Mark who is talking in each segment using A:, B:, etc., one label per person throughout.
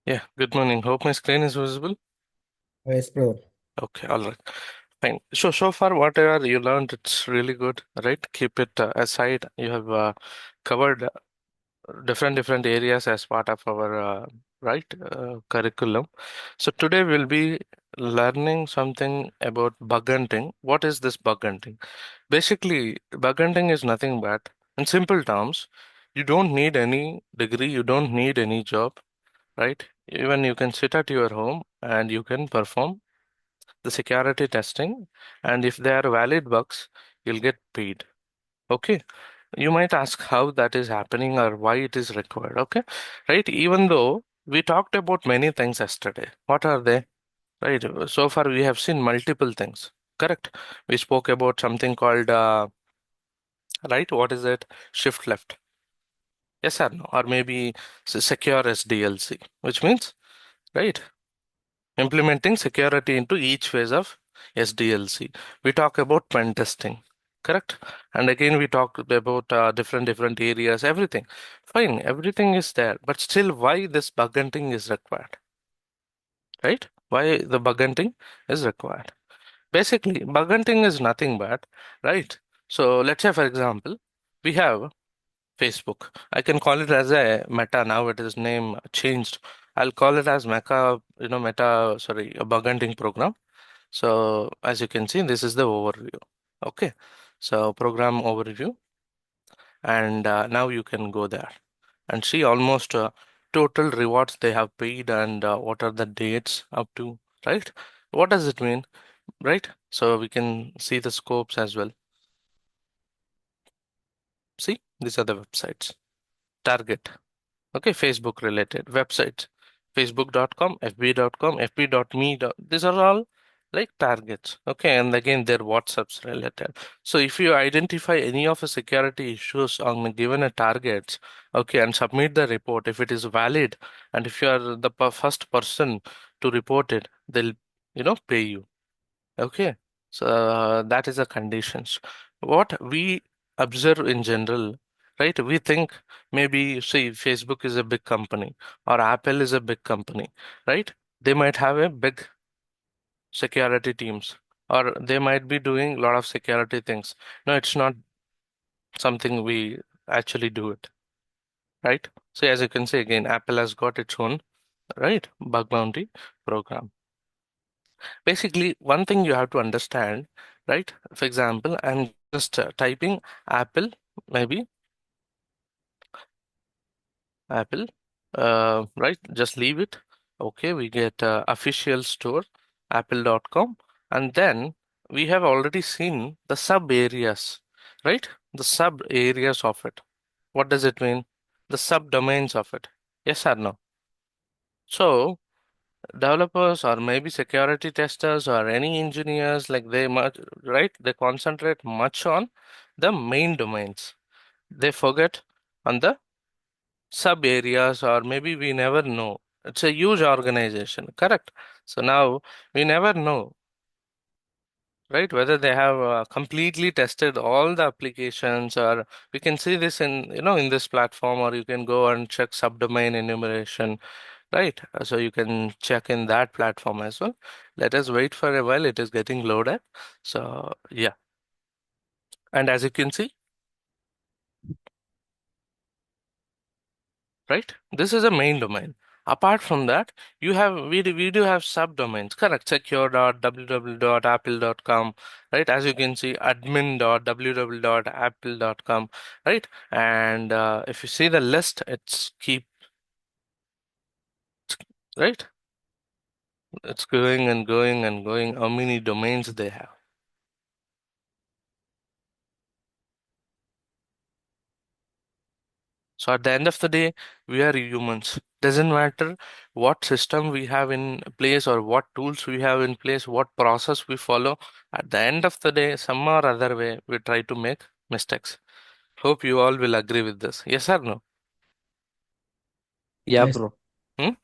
A: Yeah, good morning. Hope my screen is visible.
B: Yes, bro.
A: Okay, all right. Fine. So far, whatever you learned, it's really good, right? Keep it aside. You have covered different areas as part of our curriculum. So today we'll be learning something about bug hunting. What is this bug hunting? Basically, bug hunting is nothing but, in simple terms, you don't need any degree, you don't need any job, right? Even you can sit at your home and you can perform the security testing, and if they are valid bugs, you'll get paid. Okay. You might ask how that is happening or why it is required. Okay. Right. Even though we talked about many things yesterday, what are they? Right. So far, we have seen multiple things. Correct. We spoke about something called, right. What is it? Shift left. Yes or no? Or maybe secure SDLC, which means, right, implementing security into each phase of SDLC. We talk about pen testing, correct? And again, we talk about different areas, everything. Fine, everything is there, but still, why this bug hunting is required, right? Why the bug hunting is required? Basically, bug hunting is nothing but, right? So let's say, for example, we have Facebook. I can call it as a Meta now. It is name changed. I'll call it as Meta, sorry, a bug hunting program. So as you can see, this is the overview. Okay. So program overview, and now you can go there and see almost total rewards they have paid and what are the dates up to, right? What does it mean, right? So we can see the scopes as well. See, these are the websites. Target. Okay, Facebook related websites, facebook.com, fb.com, fb.me. These are all like targets. Okay, and again, they're WhatsApps related. So if you identify any of the security issues on given a targets, okay, and submit the report if it is valid, and if you are the first person to report it, they'll pay you. Okay, so that is the conditions. What we observe in general, right? We think maybe, see, Facebook is a big company or Apple is a big company, right? They might have a big security teams or they might be doing a lot of security things. No, it's not something we actually do it, right? So as you can see again, Apple has got its own, right, bug bounty program. Basically, one thing you have to understand, right? For example, I'm just typing Apple, maybe Apple, right? Just leave it. Okay, we get official store, apple.com, and then we have already seen the sub areas, right? The sub areas of it. What does it mean? The subdomains of it. Yes or no? So, developers or maybe security testers or any engineers like they much, right, they concentrate much on the main domains, they forget on the sub areas, or maybe we never know. It's a huge organization, correct? So now we never know, right, whether they have completely tested all the applications, or we can see this in in this platform, or you can go and check subdomain enumeration. Right, so you can check in that platform as well. Let us wait for a while, it is getting loaded. So, yeah. And as you can see, right, this is a main domain. Apart from that, we do have subdomains, correct? secure.www.apple.com, right? As you can see, admin.www.apple.com, right? And if you see the list, it's keep, right? It's going and going and going. How many domains they have? So at the end of the day, we are humans. Doesn't matter what system we have in place or what tools we have in place, what process we follow. At the end of the day, some or other way, we try to make mistakes. Hope you all will agree with this. Yes or no?
B: Yeah, Yes. bro.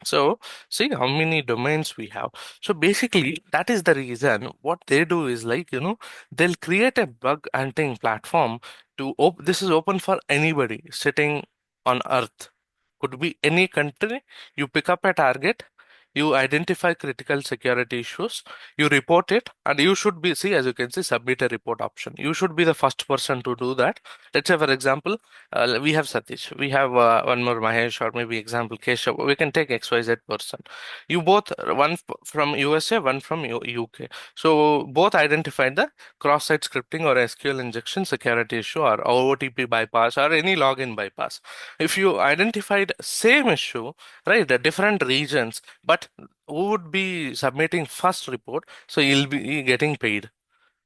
A: So see how many domains we have. So basically, that is the reason what they do is like, they'll create a bug hunting platform to this is open for anybody sitting on earth. could be any country. You pick up a target, you identify critical security issues, you report it, and you should be, see, as you can see, submit a report option. You should be the first person to do that. Let's say, for example, we have Satish, we have one more Mahesh, or maybe example Keshav. We can take XYZ person. You both, one from USA, one from UK. So both identified the cross-site scripting or SQL injection security issue or OTP bypass or any login bypass. If you identified same issue, right, the different regions, but who would be submitting first report, so you'll be getting paid.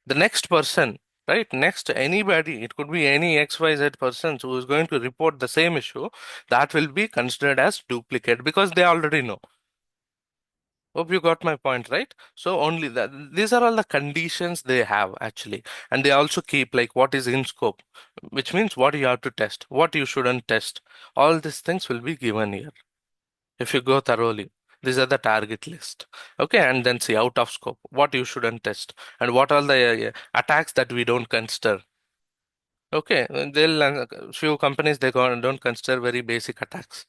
A: The next person, right, next anybody, it could be any XYZ person who is going to report the same issue, that will be considered as duplicate because they already know. Hope you got my point, right? So only that, these are all the conditions they have actually. And they also keep like what is in scope, which means what you have to test, what you shouldn't test. All these things will be given here if you go thoroughly. These are the target list. Okay, and then see out of scope, what you shouldn't test, and what are the attacks that we don't consider. Okay, they'll few companies they don't consider very basic attacks,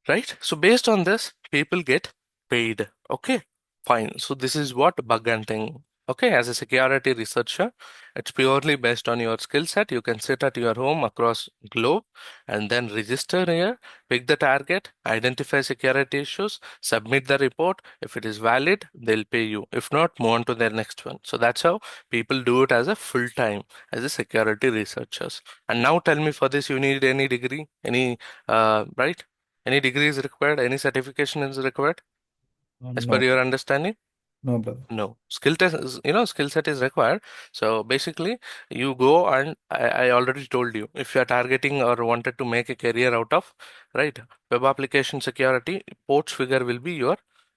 A: right? So based on this, people get paid. Okay, fine. So this is what bug hunting. Okay, as a security researcher, it's purely based on your skill set. You can sit at your home across globe and then register here, pick the target, identify security issues, submit the report. If it is valid, they'll pay you. If not, move on to their next one. So that's how people do it as a full time as a security researchers. And now tell me, for this you need any degree, any right? Any degree is required? Any certification is required as per
B: No,
A: your understanding?
B: no, brother.
A: No. Skill test is, skill set is required. So basically, you go and I already told you, if you are targeting or wanted to make a career out of, right, web application security, ports figure will be your,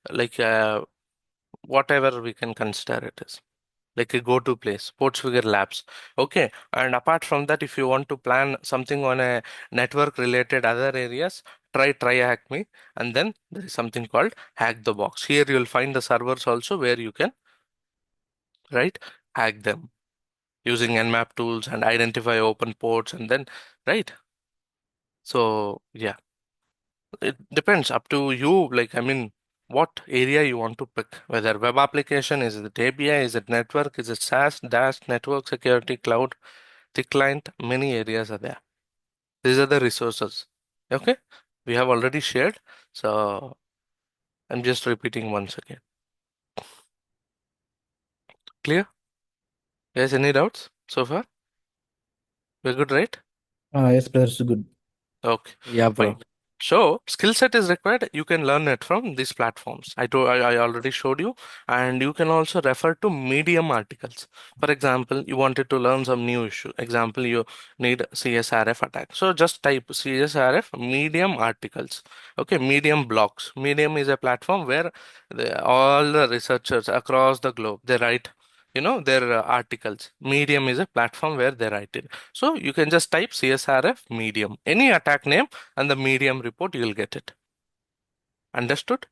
A: like, whatever we can consider it is like a go-to place, Portsfigure Labs. Okay, and apart from that, if you want to plan something on a network related other areas, try hack me, and then there is something called hack the box. Here you'll find the servers also where you can, right, hack them using Nmap tools and identify open ports, and then, right. So yeah, it depends up to you. Like, I mean, what area you want to pick, whether web application, is it API, is it network, is it SaaS, DAST, network security, cloud, the client, many areas are there. These are the resources. Okay, we have already shared, so I'm just repeating once again. Clear? Guys, any doubts so far? We're good, right?
B: Yes, brother, it's good.
A: Okay,
C: Yeah,
A: fine.
C: bro.
A: So skill set is required. You can learn it from these platforms. I already showed you, and you can also refer to Medium articles. For example, you wanted to learn some new issue. Example, you need CSRF attack. So just type CSRF Medium articles. Okay, Medium blogs. Medium is a platform where all the researchers across the globe they write, their articles. Medium is a platform where they write it. So you can just type CSRF Medium, any attack name, and the Medium report, you'll get it. Understood?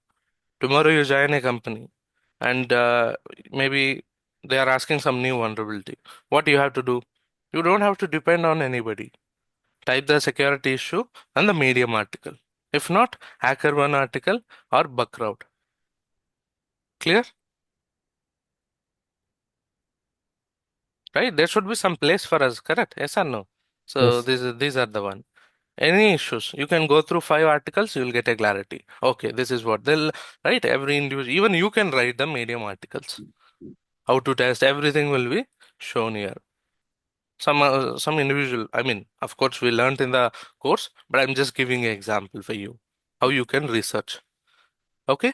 A: Tomorrow you join a company and maybe they are asking some new vulnerability. What you have to do? You don't have to depend on anybody. Type the security issue and the Medium article. If not, HackerOne article or Bugcrowd. Clear? Right? There should be some place for us, correct? Yes or no? So
B: Yes.
A: these are the one. Any issues, you can go through 5 articles, you will get a clarity. Okay, this is what they'll write. Every individual, even you can write the Medium articles. How to test, everything will be shown here. Some individual, I mean, of course, we learned in the course, but I'm just giving an example for you how you can research. Okay,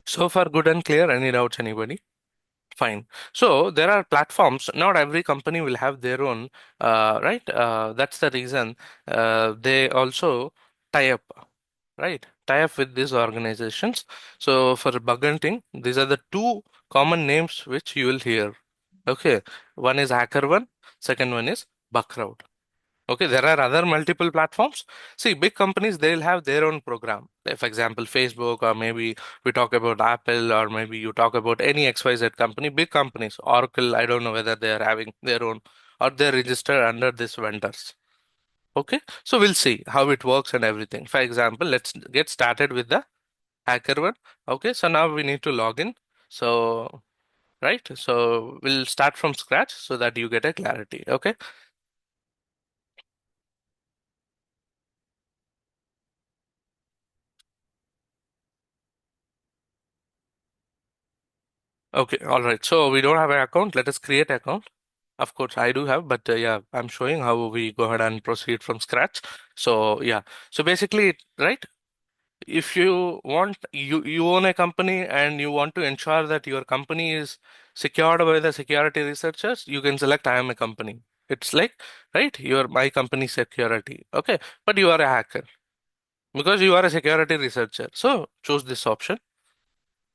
A: so far good and clear. Any doubts, anybody? Fine. So there are platforms. Not every company will have their own, right? That's the reason they also tie up, right? Tie up with these organizations. So for bug hunting, these are the two common names which you will hear. Okay, one is HackerOne, second one is Bugcrowd. Okay, there are other multiple platforms. See, big companies, they'll have their own program. Like, for example, Facebook, or maybe we talk about Apple, or maybe you talk about any XYZ company, big companies, Oracle, I don't know whether they are having their own or they're registered under these vendors. Okay, so we'll see how it works and everything. For example, let's get started with the hacker one. Okay, so now we need to log in. So, right, so we'll start from scratch so that you get a clarity. Okay, okay, all right. So we don't have an account. Let us create account. Of course, I do have, but yeah, I'm showing how we go ahead and proceed from scratch. So yeah, so basically, right, if you want, you own a company and you want to ensure that your company is secured by the security researchers, you can select I am a company. It's like, right, you're my company security. Okay, but you are a hacker because you are a security researcher. So choose this option.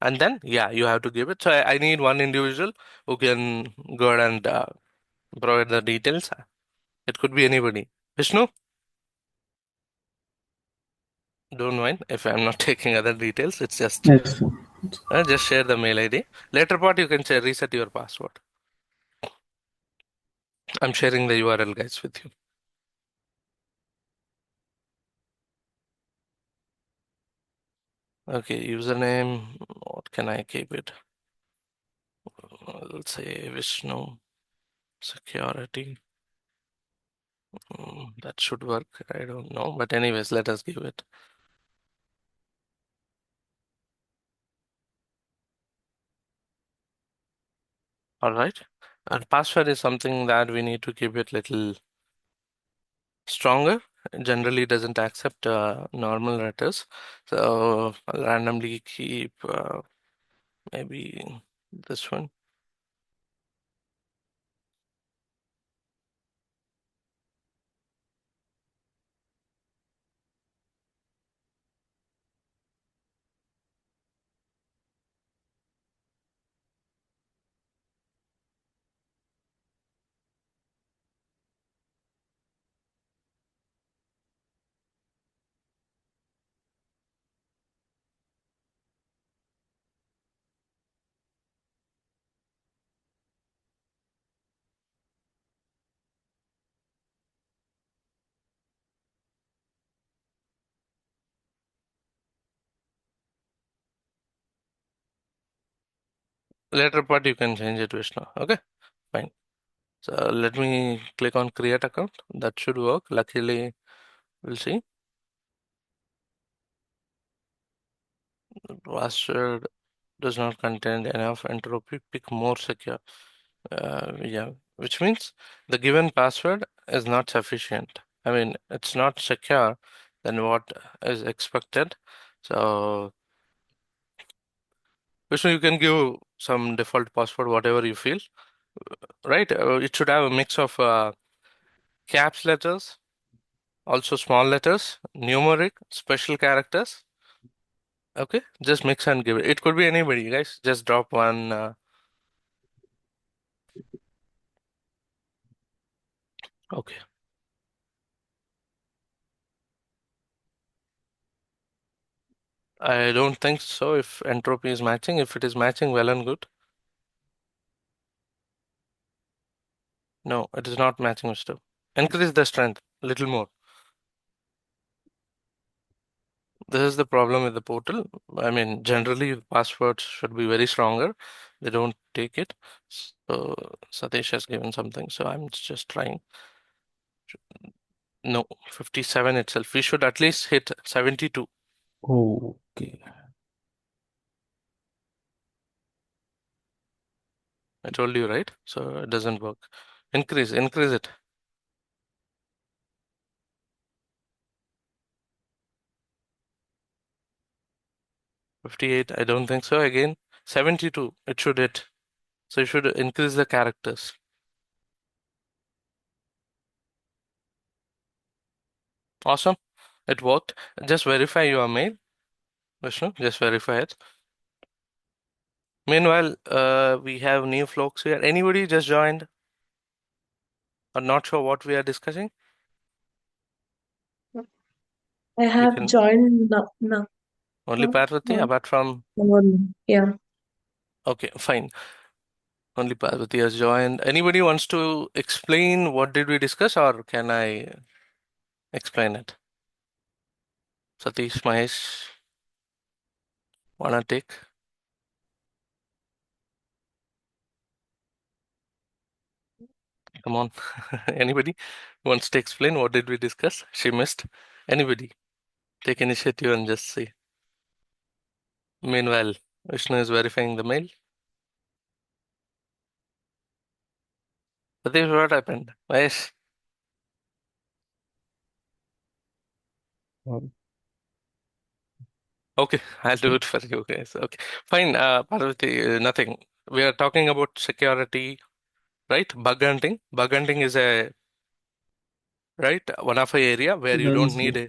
A: And then, yeah, you have to give it. So I need one individual who can go ahead and provide the details. It could be anybody. Vishnu, don't mind if I'm not taking other details. It's
C: Yes, sir.
A: just share the mail ID. Later part, you can share, reset your password. I'm sharing the URL guys with you. Okay, username. What can I keep it? Let's say Vishnu Security. That should work. I don't know, but anyways, let us give it. All right. And password is something that we need to keep it little stronger. It generally doesn't accept normal letters, so I'll randomly keep maybe this one. Later part you can change it, Vishnu. Okay, fine. So let me click on create account. That should work. Luckily, we'll see. Password does not contain enough entropy. Pick more secure. Yeah, which means the given password is not sufficient. I mean, it's not secure than what is expected. So, Vishnu, you can give some default password, whatever you feel, right? It should have a mix of caps letters, also small letters, numeric, special characters. Okay, just mix and give it. It could be anybody, guys. Just drop one. Okay. I don't think so if entropy is matching. If it is matching, well and good. No, it is not matching with stuff. Increase the strength a little more. This is the problem with the portal. I mean, generally passwords should be very stronger. They don't take it. So Satish has given something. So I'm just trying. No, 57 itself. We should at least hit 72.
B: Okay.
A: I told you, right? So it doesn't work. Increase it. 58, I don't think so. Again, 72, it should hit. So you should increase the characters. Awesome. It worked. Just verify your mail, Vishnu. Just verify it. Meanwhile, we have new folks here. Anybody just joined or not sure what we are discussing?
D: I
A: You
D: have
A: can
D: joined now.
A: only Parvati
D: No,
A: apart from.
D: yeah.
A: Okay, fine. Only Parvati has joined. Anybody wants to explain what did we discuss or can I? Explain it. Satish, Mahesh, wanna take? Come on. Anybody wants to explain what did we discuss? She missed. Anybody take initiative and just say. Meanwhile, Vishnu is verifying the mail. Satish, what happened? Mahesh.
B: Um,
A: Okay, I'll do it for you guys. Okay, fine. Parvati, nothing. We are talking about security, right? Bug hunting. Bug hunting is a right one of a area where you
B: Done,
A: don't
B: sir.
A: need a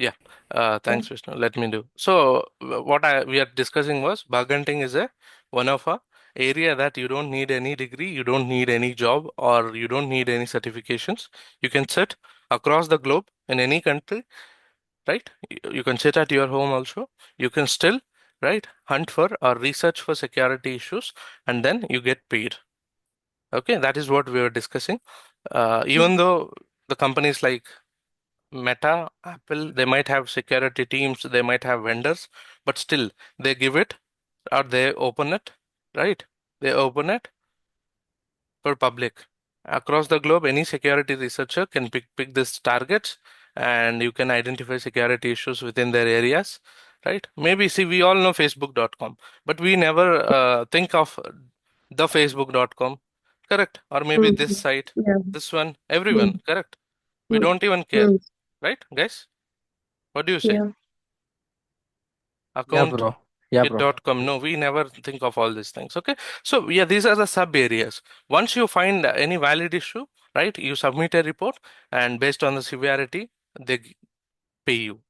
A: yeah.
D: Yeah.
A: Thanks, Vishnu. Let me do. So what we are discussing was bug hunting is a one of a area that you don't need any degree, you don't need any job, or you don't need any certifications. You can sit across the globe in any country, right? You can sit at your home also. You can still, right, hunt for or research for security issues, and then you get paid. Okay, that is what we were discussing.
D: Mm.
A: Even though the companies like Meta, Apple, they might have security teams, they might have vendors, but still they give it or they open it, right? They open it for public. Across the globe, any security researcher can pick these targets and you can identify security issues within their areas, right? Maybe, see, we all know Facebook.com, but we never think of the Facebook.com, correct? Or maybe this
D: Mm.
A: site,
D: Yeah.
A: this one, everyone,
D: Mm.
A: correct? We
D: Mm.
A: don't even care,
D: Mm.
A: right, guys? What do you say?
D: Yeah.
B: Yeah,
A: Account
B: bro. Yeah,
A: it
B: bro.
A: dot com. No, we never think of all these things. Okay. So yeah, these are the sub areas. Once you find any valid issue, right, you submit a report and based on the severity, they pay you.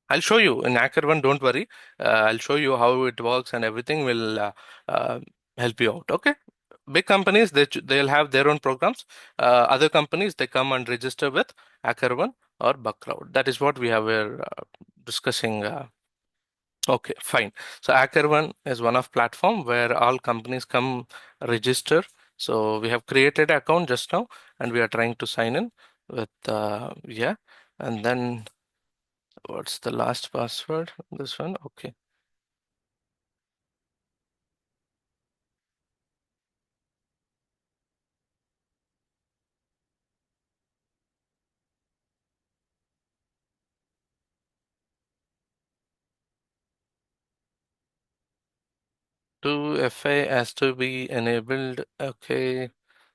A: I'll show you in HackerOne, don't worry. I'll show you how it works and everything will uh, help you out. Okay. Big companies, they'll have their own programs. Other companies, they come and register with HackerOne or Bugcrowd. That is what we have discussing. Okay, fine. So HackerOne is one of platform where all companies come register. So we have created an account just now, and we are trying to sign in with yeah. And then what's the last password? This one. Okay. 2FA has to be enabled. Okay.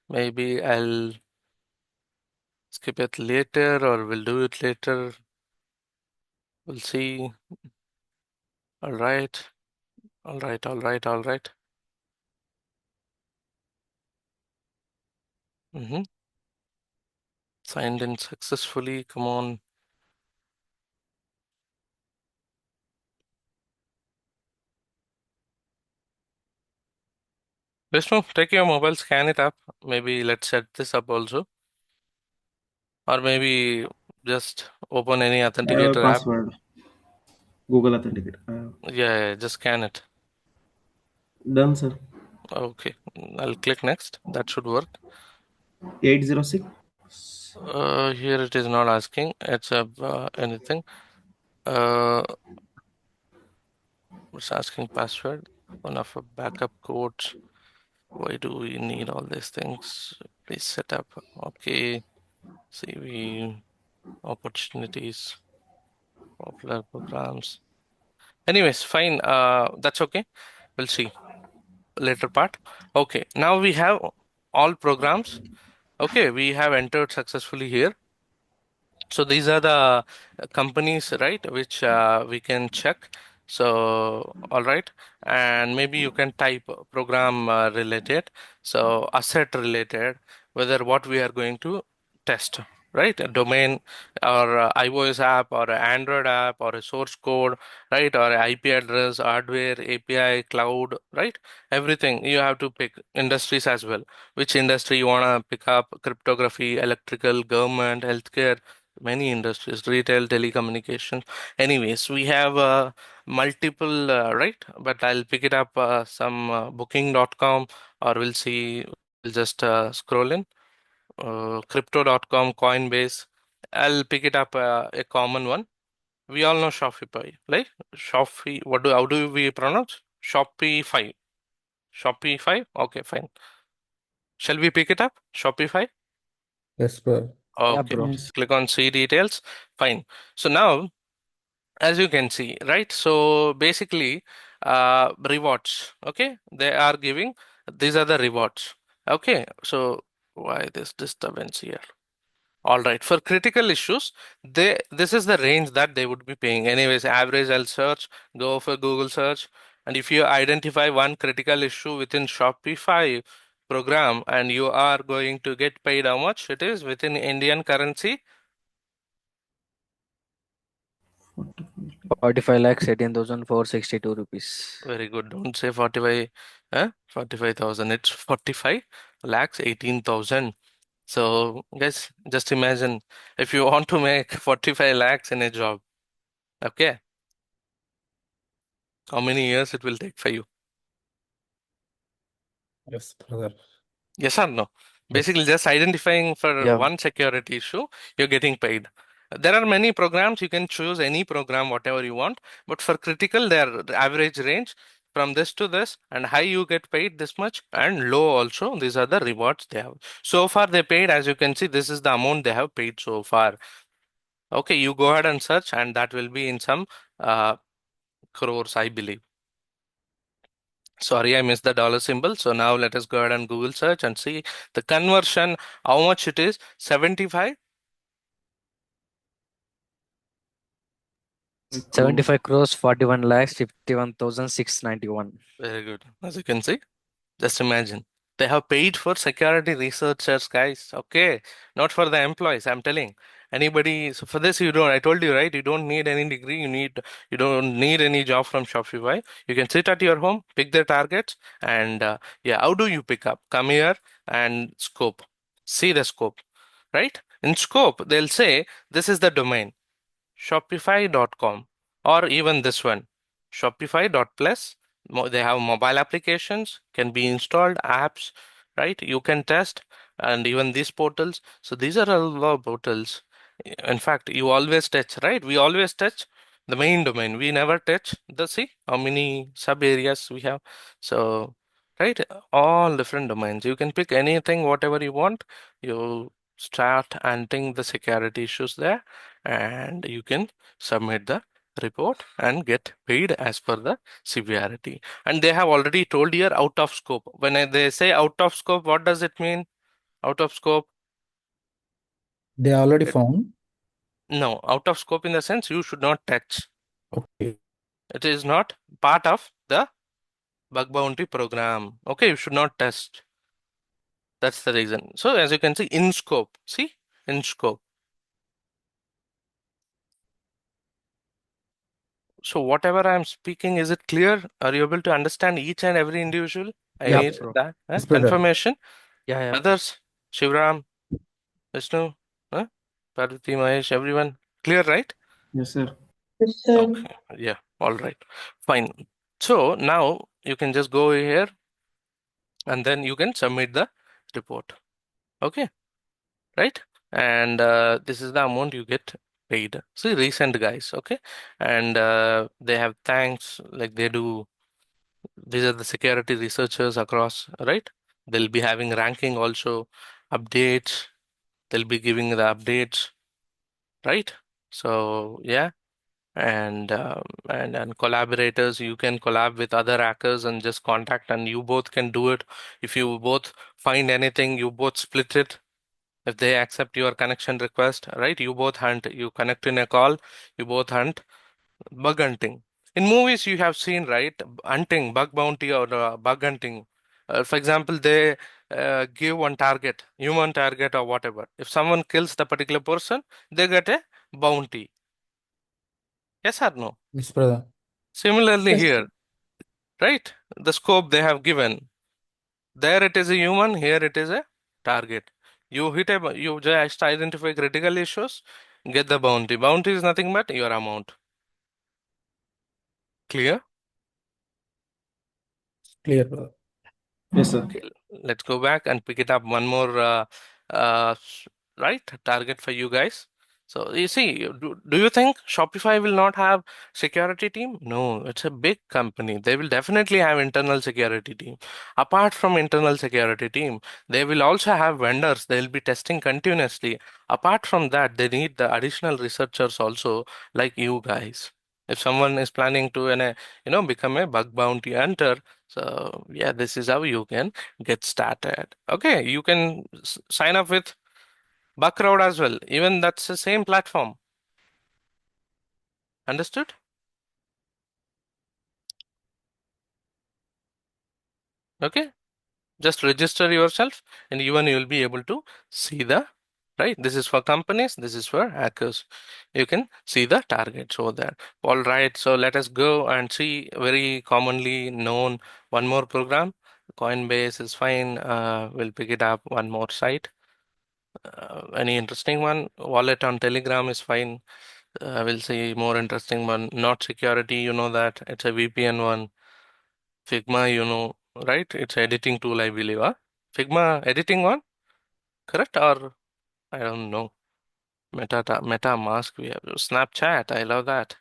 A: Maybe I'll skip it later or we'll do it later. We'll see. All right. All right. All right. All right. Mm-hmm. Signed in successfully. Come on. Vishnu, take your mobile, scan it up. Maybe let's set this up also. Or maybe just open any
B: I have a
A: authenticator app.
B: password. Google Authenticate.
A: Yeah, yeah, just scan it.
B: Done, sir.
A: Okay, I'll click next. That should work.
B: 806.
A: Here it is not asking. It's anything. Uh, it's asking password. One of a backup codes. Why do we need all these things? Please set up. Okay. CV opportunities, popular programs. Anyways, fine. That's okay. We'll see later part. Okay, now we have all programs. Okay, we have entered successfully here. So these are the companies, right, which we can check. So, all right, and maybe you can type program related, so asset related, whether what we are going to test, right? A domain or iOS app or a Android app or a source code, right? Or a IP address, hardware, API, cloud, right? Everything you have to pick industries as well. Which industry you want to pick up? Cryptography, electrical, government, healthcare, many industries, retail, telecommunications. Anyways, we have multiple, right? But I'll pick it up some booking.com, or we'll see, we'll just scroll in crypto.com, Coinbase. I'll pick it up a common one. We all know Shopify, right? Shopify. How do we pronounce? Shopify. Shopify. Okay, fine. Shall we pick it up? Shopify.
C: Yes, bro.
E: Yeah,
A: Okay.
E: bro.
B: Yes.
A: Click on see details. Fine. So now, as you can see, right? So basically, rewards. Okay, they are giving. These are the rewards. Okay. So why this disturbance here? All right. For critical issues, this is the range that they would be paying. Anyways, average I'll search, go for Google search, and if you identify one critical issue within Shopify program and you are going to get paid how much it is within Indian currency.
B: 45.
E: 45 lakhs 18,462 rupees.
A: Very good. Don't say 45, 45,000. It's 45 lakhs 18,000. So guys, just imagine if you want to make 45 lakhs in a job, okay, how many years it will take for you?
C: Yes, brother.
A: Yes or no?
C: Yes.
A: Basically, just identifying for
E: Yeah.
A: one security issue, you're getting paid. There are many programs, you can choose any program, whatever you want, but for critical, their average range from this to this, and high you get paid this much, and low also, these are the rewards they have. So far, they paid, as you can see, this is the amount they have paid so far. Okay, you go ahead and search, and that will be in some uh, crores, I believe. Sorry, I missed the dollar symbol. So now let us go ahead and Google search and see the conversion, how much it is. 75?
E: 75 crores 41 lakhs 51,691.
A: Very good. As you can see, just imagine. They have paid for security researchers, guys. Okay. Not for the employees, I'm telling. Anybody, so for this, you don't, I told you, right? You don't need any degree. You don't need any job from Shopify. You can sit at your home, pick the targets, and yeah, how do you pick up? Come here and scope. See the scope, right? In scope, they'll say this is the domain, shopify.com, or even this one, shopify.plus. They have mobile applications, can be installed, apps, right? You can test, and even these portals. So these are a lot of portals. In fact, you always touch, right? We always touch the main domain. We never touch the, see how many sub areas we have. So, right, all different domains. You can pick anything, whatever you want. You start hunting the security issues there, and you can submit the report and get paid as per the severity. And they have already told here out of scope. When they say out of scope, what does it mean? Out of scope?
C: They already
A: It,
C: found.
A: no, out of scope in the sense you should not touch.
C: Okay.
A: It is not part of the bug bounty program. Okay, you should not test. That's the reason. So as you can see, in scope, see, in scope. So whatever I'm speaking, is it clear? Are you able to understand each and every individual? I
E: Yeah,
C: Yes,
A: need
E: bro.
A: that
C: yes, brother.
A: confirmation.
E: Yeah, yeah.
A: Others, Shivram, Vishnu, Parvati, Mahesh, everyone. Clear, right?
B: Yes, sir.
D: Yes, sir.
A: Okay. Yeah. All right. Fine. So now you can just go here and then you can submit the report. Okay. Right? And this is the amount you get paid. See, recent guys. Okay. And they have thanks, like they do. These are the security researchers across, right? They'll be having ranking also, updates. They'll be giving the updates, right? So yeah, and collaborators, you can collab with other hackers and just contact, and you both can do it. If you both find anything, you both split it. If they accept your connection request, right? You both hunt. You connect in a call. You both hunt. Bug hunting. In movies, you have seen, right? Hunting, bug bounty, or bug hunting. For example, they give one target, human target or whatever. If someone kills the particular person, they get a bounty. Yes or no?
C: Yes, brother.
A: Similarly
D: Yes,
A: here, right? The scope they have given. There it is a human, here it is a target. You just identify critical issues, get the bounty. Bounty is nothing but your amount. Clear?
C: Clear, brother.
B: Yes, sir.
A: Okay, let's go back and pick it up one more uh, right target for you guys. So you see, do you think Shopify will not have security team? No, it's a big company. They will definitely have internal security team. Apart from internal security team, they will also have vendors. They'll be testing continuously. Apart from that, they need the additional researchers also, like you guys. If someone is planning to, become a bug bounty hunter, so yeah, this is how you can get started. Okay, you can sign up with Bugcrowd as well. Even that's the same platform. Understood? Okay. Just register yourself and even you will be able to see the, right? This is for companies, this is for hackers. You can see the targets over there. All right. So let us go and see very commonly known one more program. Coinbase is fine. We'll pick it up one more site. Any interesting one? Wallet on Telegram is fine. We'll see more interesting one. Not security, you know that. It's a VPN one. Figma, right? It's editing tool, I believe. Huh? Figma editing one, correct? Or I don't know. Meta Mask, we have Snapchat. I love that.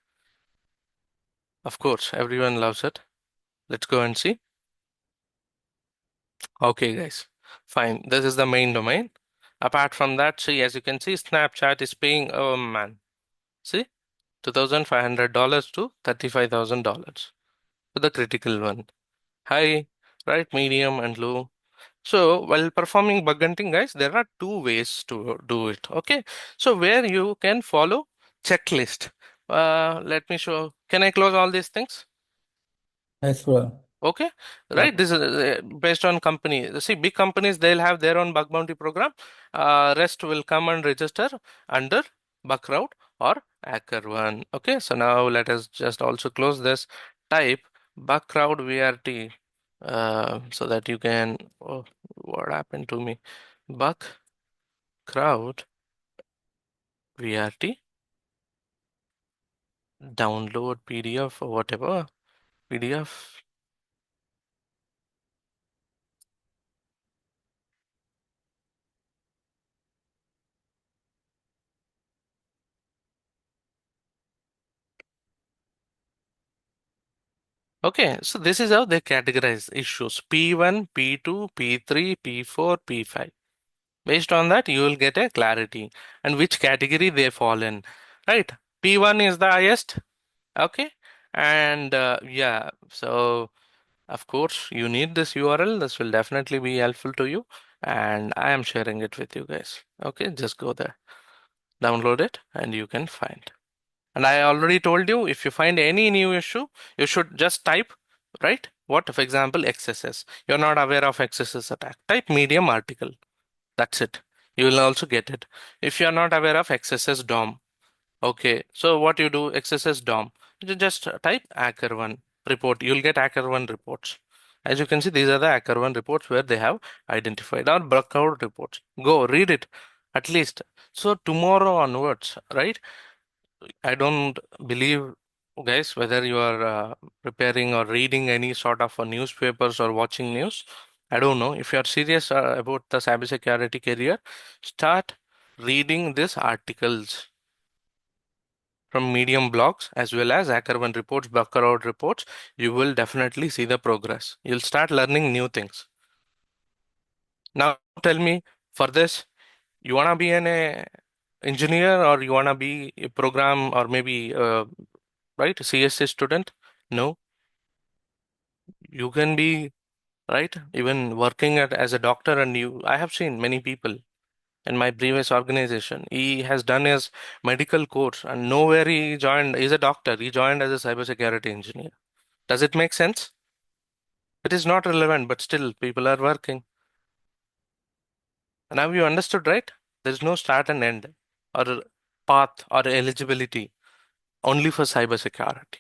A: Of course, everyone loves it. Let's go and see. Okay, guys. Fine. This is the main domain. Apart from that, see, as you can see, Snapchat is paying, oh man, see, $2,500 to $35,000 for the critical one. High, right, medium, and low. So while performing bug hunting, guys, there are two ways to do it. Okay. So where you can follow checklist. Let me show. Can I close all these things?
C: Yes, brother.
A: Okay. Right.
E: Yep.
A: This is based on company. See, big companies, they'll have their own bug bounty program. Rest will come and register under Bugcrowd or HackerOne. Okay. So now let us just also close this. Type Bugcrowd VRT so that you can. Oh, what happened to me? Bugcrowd VRT. Download PDF or whatever. PDF. Okay, so this is how they categorize issues P1, P2, P3, P4, P5. Based on that, you will get a clarity and which category they fall in. Right? P1 is the highest. Okay. And yeah, so of course, you need this URL. This will definitely be helpful to you. And I am sharing it with you guys. Okay, just go there, download it, and you can find. And I already told you if you find any new issue, you should just type, right? What, for example, XSS. You're not aware of XSS attack. Type medium article. That's it. You will also get it. If you're not aware of XSS DOM, okay. So what you do, XSS DOM, you just type HackerOne report. You'll get HackerOne reports. As you can see, these are the HackerOne reports where they have identified our breakout reports. Go read it at least. So tomorrow onwards, right? I don't believe, guys, whether you are preparing or reading any sort of newspapers or watching news. I don't know. If you are serious about the cybersecurity career, start reading these articles from Medium blogs as well as HackerOne reports, Bugcrowd reports. You will definitely see the progress. You'll start learning new things. Now, tell me, for this, you wanna be an engineer or you wanna be a program or maybe right? CSC student? No, you can be right. Even working as a doctor, and I have seen many people in my previous organization. He has done his medical course, and nowhere he joined. He's a doctor. He joined as a cybersecurity engineer. Does it make sense? It is not relevant, but still people are working. And now you understood, right? There is no start and end, or path, or eligibility only for cybersecurity.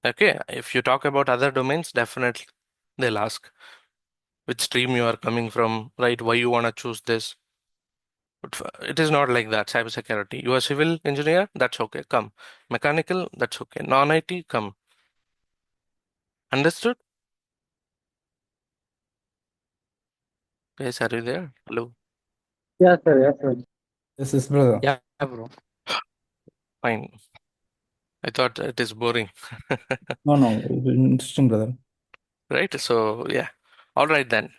A: Okay, if you talk about other domains, definitely they'll ask which stream you are coming from, right? Why you want to choose this. But it is not like that. Cybersecurity. You are civil engineer, that's okay. Come. Mechanical, that's okay. Non-IT, come. Understood? Guys, are you there? Hello.
E: Yes, sir. Yes, sir.
C: Yes, brother.
E: Yeah, bro.
A: Fine. I thought it is boring.
C: No, no, interesting, brother.
A: Right? So, yeah. All right then.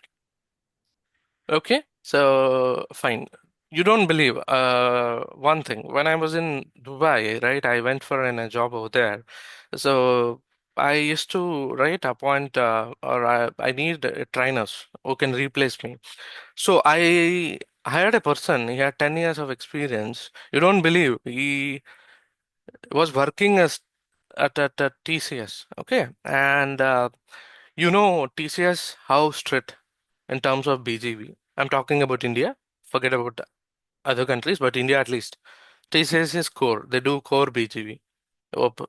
A: Okay. So, fine. You don't believe one thing. When I was in Dubai, right, I went for a job over there. So, I used to, right, appoint or I need trainers who can replace me. So, I hired a person. He had 10 years of experience. You don't believe he was working as at TCS. Okay. And TCS, how strict in terms of BGV. I'm talking about India. Forget about other countries, but India at least. TCS is core. They do core BGV. Hope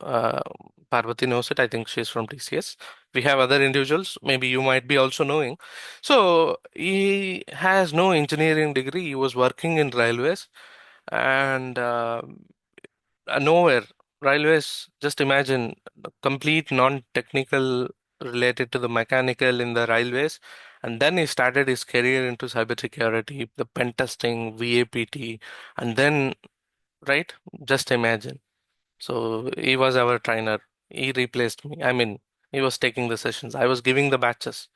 A: Parvati knows it. I think she's from TCS. We have other individuals. Maybe you might be also knowing. So he has no engineering degree. He was working in railways and nowhere. Railways, just imagine complete non-technical related to the mechanical in the railways. And then he started his career into cybersecurity, the pen testing, VAPT, and then, right, just imagine. So he was our trainer. He replaced me. I mean, he was taking the sessions. I was giving the batches.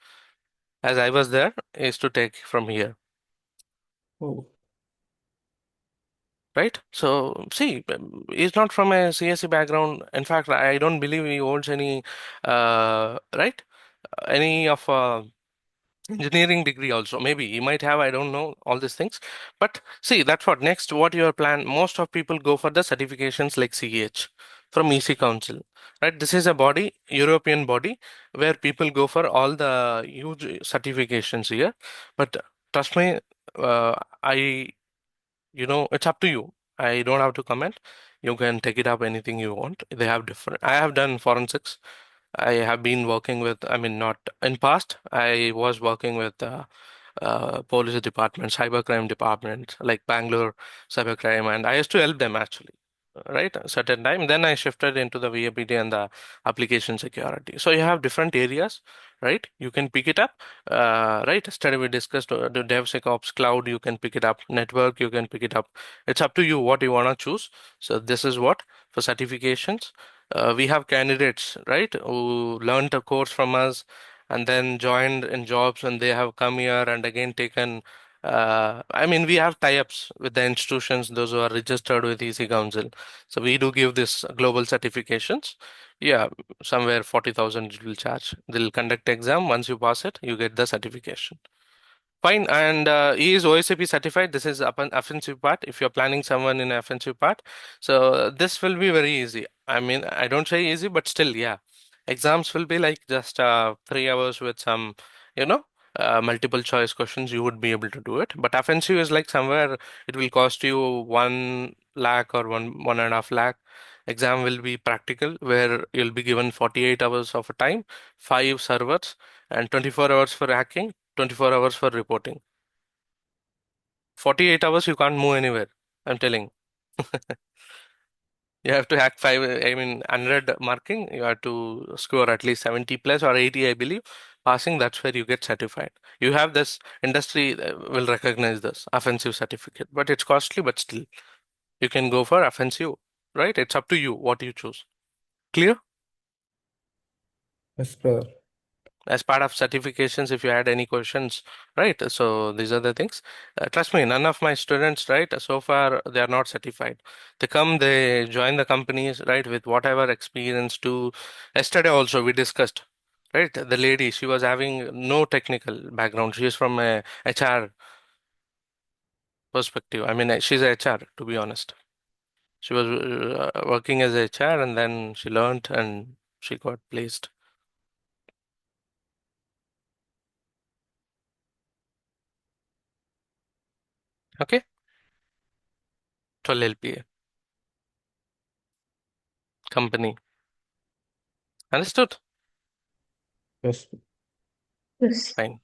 A: As I was there, he used to take from here.
C: Oh,
A: Right? So, see, he's not from a CSE background. In fact, I don't believe he holds any, right? Any of engineering degree also. Maybe he might have, I don't know, all these things. But see, that's what next, what your plan. Most of people go for the certifications like CEH from EC Council. Right? This is a body, European body, where people go for all the huge certifications here. But trust me, I it's up to you. I don't have to comment. You can take it up anything you want. They have different. I have done forensics. I have been working with, I mean, not in past, I was working with police department, cybercrime department, like Bangalore cybercrime, and I used to help them actually, right? A certain time. Then I shifted into the VAPT and the application security. So you have different areas, right? You can pick it up, right? Study we discussed the DevSecOps cloud, you can pick it up. Network, you can pick it up. It's up to you what you want to choose. So this is what for certifications. We have candidates, right, who learned a course from us and then joined in jobs and they have come here and again taken. I mean, we have tie-ups with the institutions, those who are registered with EC Council. So we do give this global certifications. Yeah, somewhere 40,000 will charge. They'll conduct exam. Once you pass it, you get the certification. Fine, and he is OSCP certified. This is offensive part. If you're planning someone in offensive part, so this will be very easy. I mean, I don't say easy, but still, yeah. Exams will be like just 3 hours with some, you know, multiple choice questions. You would be able to do it. But offensive is like somewhere it will cost you 1 lakh or one and a half lakh. Exam will be practical, where you'll be given 48 hours of a time, 5 servers, and 24 hours for hacking, 24 hours for reporting. 48 hours you can't move anywhere. I'm telling. You have to hack five, I mean, 100 marking. You have to score at least 70 plus or 80, I believe. Passing, that's where you get certified. You have this industry will recognize this offensive certificate, but it's costly, but still you can go for offensive, right? It's up to you what you choose. Clear?
C: yes, brother.
A: As part of certifications, if you had any questions, right? So these are the things. Trust me, none of my students, right, so far they are not certified. They come, they join the companies, right, with whatever experience to. Yesterday also we discussed, right? The lady, she was having no technical background. She is from a HR perspective. I mean, she's a HR, to be honest. She was working as a HR and then she learned and she got placed. Okay, 12 LPA company. Understood?
C: Yes,
D: Yes.
A: Fine.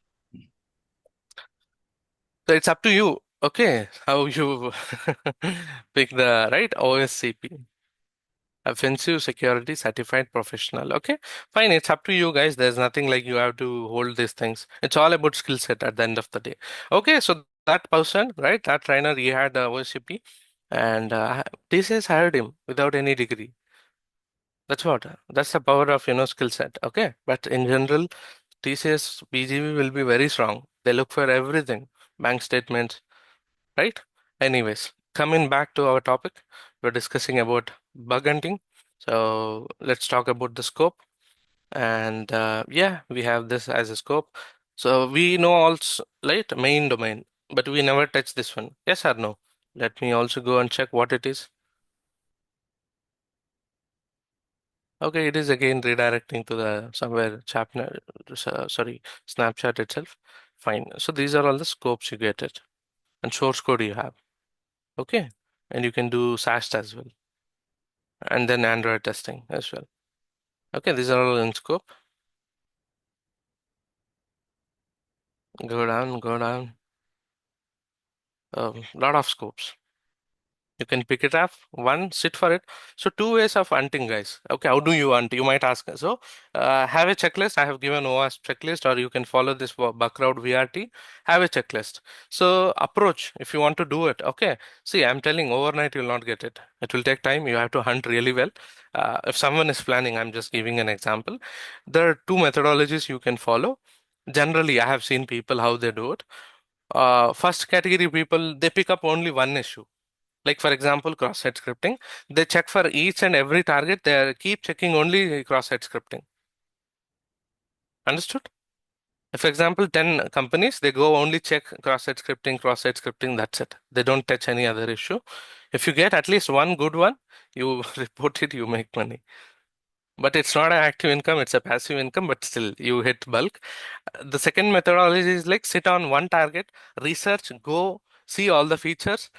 A: So it's up to you, okay, how you pick the right OSCP, Offensive Security Certified Professional. Okay, fine. It's up to you guys. There's nothing like you have to hold these things. It's all about skill set at the end of the day. Okay, so that person, right, that trainer, he had OSCP and TCS hired him without any degree. That's the power of skill set. Okay, but in general, TCS BGV will be very strong. They look for everything, bank statements, right? Anyways, coming back to our topic, we're discussing about bug hunting. So let's talk about the scope. And yeah, we have this as a scope. So we know also, right, main domain, but we never touch this one. Yes or no? Let me also go and check what it is. Okay, it is again redirecting to the somewhere chapter, sorry, Snapchat itself. Fine. So these are all the scopes you get it and source code you have. Okay. And you can do SAST as well. And then Android testing as well. Okay, these are all in scope. Go down, go down. Lot of scopes. You can pick it up, one, sit for it. So two ways of hunting, guys. Okay, how do you hunt? You might ask. So have a checklist. I have given OWASP checklist, or you can follow this Bugcrowd VRT. Have a checklist. So approach if you want to do it. Okay. See, I'm telling overnight you'll not get it. It will take time. You have to hunt really well. If someone is planning, I'm just giving an example. There are two methodologies you can follow. Generally, I have seen people how they do it. First category people, they pick up only one issue, like for example, cross-site scripting. They check for each and every target. They keep checking only cross-site scripting. Understood? For example, 10 companies, they go only check cross-site scripting, that's it. They don't touch any other issue. If you get at least one good one, you report it, you make money. But it's not an active income, it's a passive income, but still you hit bulk. The second methodology is like sit on one target, research, go see all the features,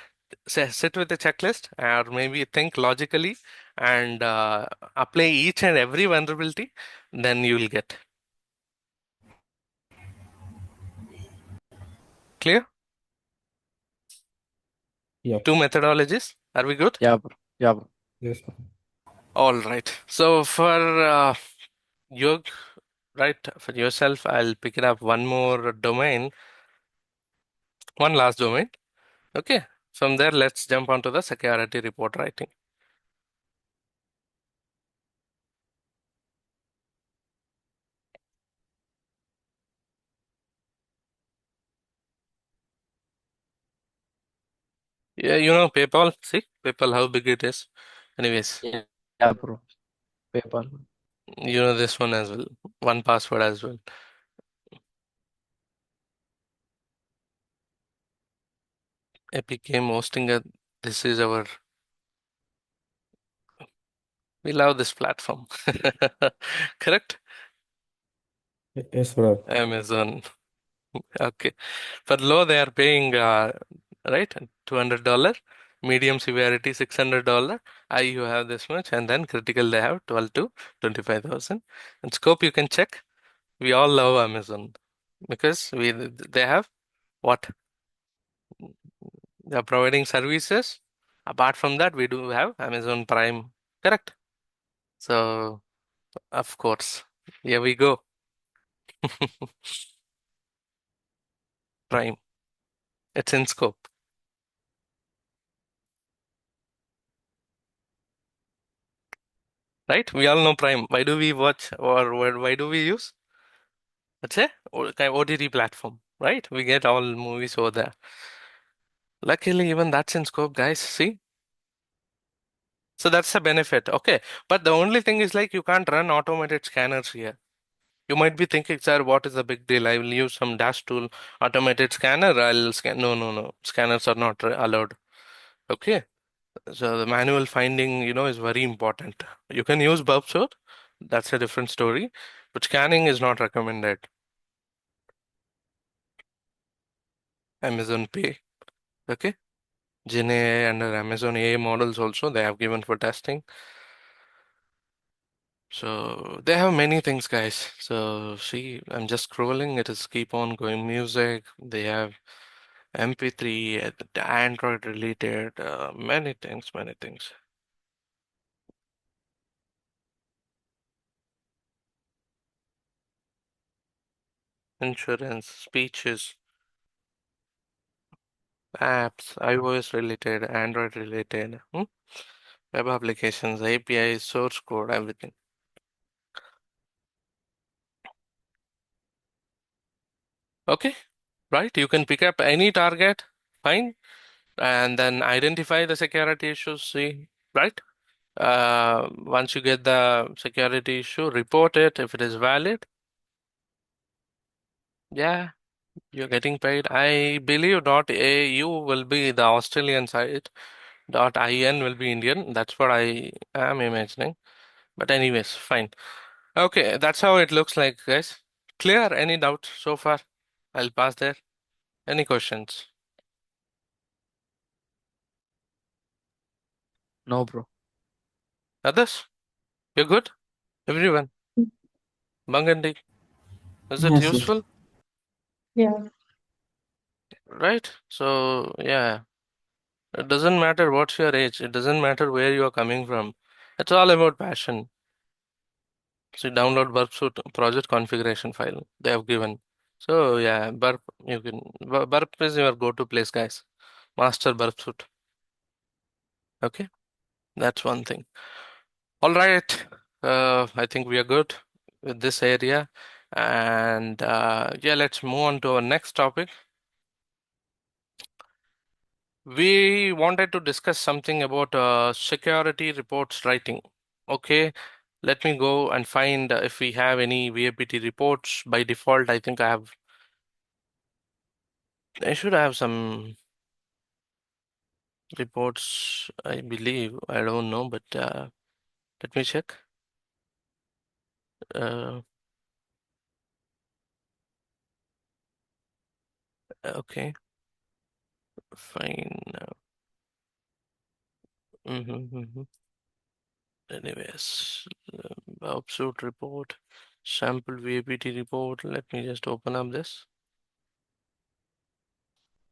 A: sit with a checklist, or maybe think logically and apply each and every vulnerability, then you will get. Clear?
C: Yep.
A: Two methodologies. Are we good?
E: Yeah, bro. Yeah, bro.
C: Yes, bro.
A: All right. So for your right for yourself, I'll pick it up one more domain, one last domain. Okay. From there, let's jump onto the security report writing. Yeah, you know PayPal. See PayPal, how big it is. Anyways,
E: Yeah, yeah, bro. PayPal.
A: you know this one as well. One password as well. Epic Game hosting. This is our. We love this platform. Correct?
C: Yes, brother.
A: Amazon. Okay. For low, they are paying right $200. Medium severity $600. High you have this much, and then critical they have 12 to 25,000. And scope you can check. We all love Amazon because they have what? They are providing services. Apart from that, we do have Amazon Prime. Correct. So of course, here we go. Prime. It's in scope, right? We all know Prime. Why do we watch or why do we use? That's a OTT platform, right? We get all movies over there. Luckily, even that's in scope, guys. See? So that's the benefit. Okay. But the only thing is like you can't run automated scanners here. You might be thinking, sir, what is the big deal? I will use some dash tool, automated scanner. I'll scan. No, no, no. Scanners are not allowed. Okay. So the manual finding, is very important. You can use Bubsort. That's a different story. But scanning is not recommended. Amazon Pay. Okay. Gen AI and Amazon AI models also they have given for testing. So they have many things, guys. So see, I'm just scrolling. It is keep on going music. They have MP3, the Android related, many things, many things. Insurance, speeches. apps, iOS related, Android related, web applications, APIs, source code, everything. Okay, right? You can pick up any target, fine, and then identify the security issues, see, right? Once you get the security issue, report it if it is valid. Yeah, you're getting paid. I believe .au will be the Australian side, .in will be Indian. That's what I am imagining. But anyways, fine. Okay, that's how it looks like, guys. Clear? Any doubts so far? I'll pass there. Any questions?
E: No, bro.
A: Others? You're good? Everyone? Bangandi? Is it
B: Yes, yes.
A: useful?
D: Yeah.
A: Right? So, yeah. It doesn't matter what's your age. It doesn't matter where you are coming from. It's all about passion. So download Burp Suite project configuration file they have given. So yeah, Burp you can Burp is your go-to place, guys. Master Burp Suite. Okay, that's one thing. All right. I think we are good with this area, and yeah, let's move on to our next topic. We wanted to discuss something about security reports writing. Okay, let me go and find if we have any VAPT reports. By default, I think I should have some reports, I believe. I don't know, but let me check. Uh, okay, fine. Mhm. Anyways, Observed report, sample VAPT report. Let me just open up this.